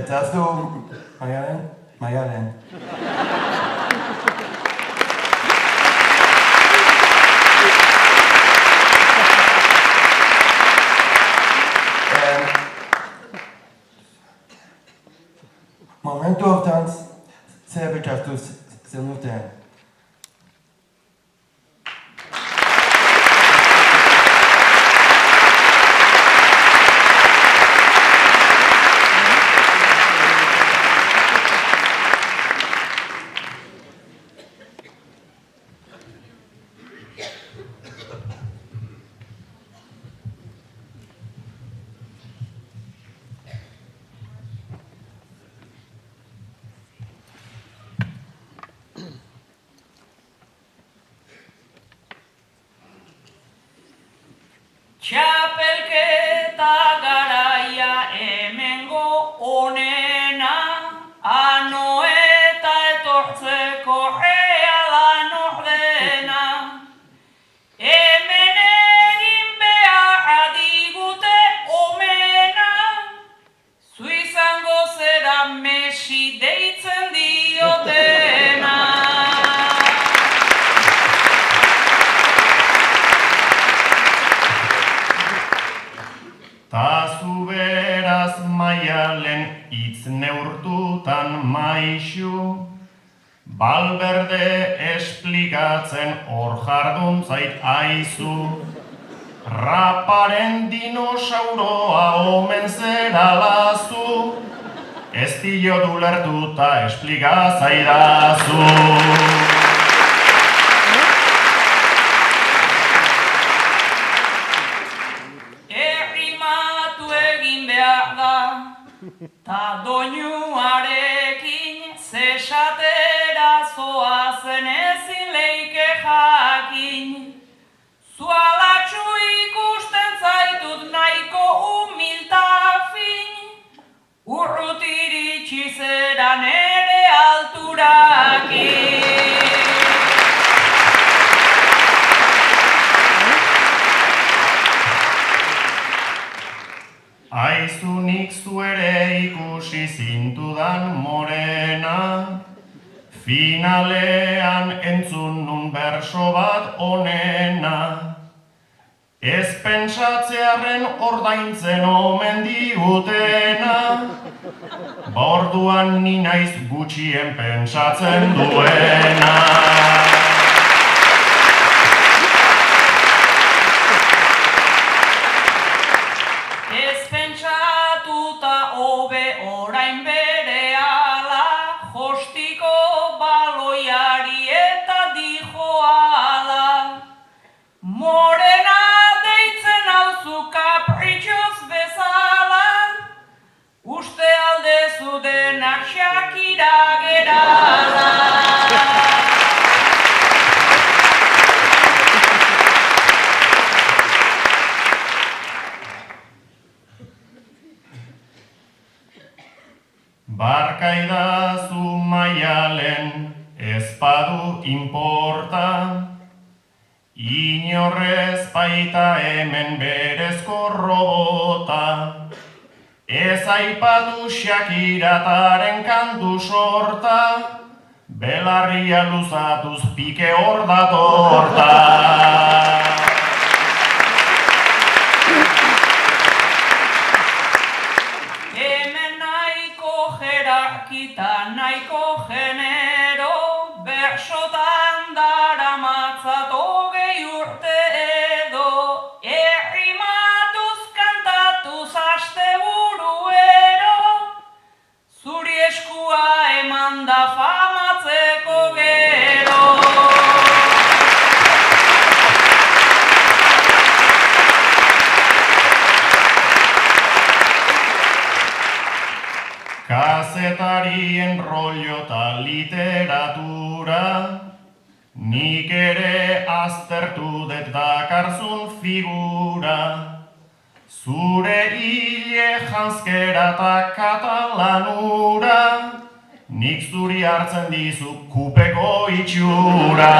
Eta zu, Maialen. Momentu hortan, zer bekartu zenuten. Txapelketa garaia hemengo onena, anoeta etortzeko realan ordena. Hemen egin behar adigute omena, zu izango zera Messi deitzen diotena. Ta zu beraz Maialen hitz neurtutan maixu, Balberde esplikatzen hor jardun zait aizu. Raparen dinosauroa omen zeralazu, ez diot ulertuta esplikazaidazu. Ta doinuarekin zesatera zoazen ezin leike jakin. Zualatxu ikusten zaitut nahiko humilta fin, urrut iritsi zera nere alturakin. Aizunik zu ere ikusi zintudan morena, finalean entzun nun berso bat onena. Ez pentsatzearen ordaintzen omen digutena, ba orduan ni naiz gutxien pentsatzen duena. Orain berehala, jostiko baloiari eta dijoala. Morena deitzen hauzu kapritxoz bezala, uste aldezu denak Shakira gerala. Barkaidazu Maialen ez badu inporta, inorrez baita hemen berezko robota. Ez aipatu Shakirataren kantu sorta, belarria luzatuz pike hor datorta. Kita nahiko genero, bersotan daramatzat hogei urte edo, errimatuz kantatuz asteburuero, zuri eskua eman da famatzeko gero. Kazetarien rollo eta literatura, nik ere aztertu det dakarzun figura. Zure hile janzkera eta katalanura, nik zuri hartzen dizu kupeko itxura.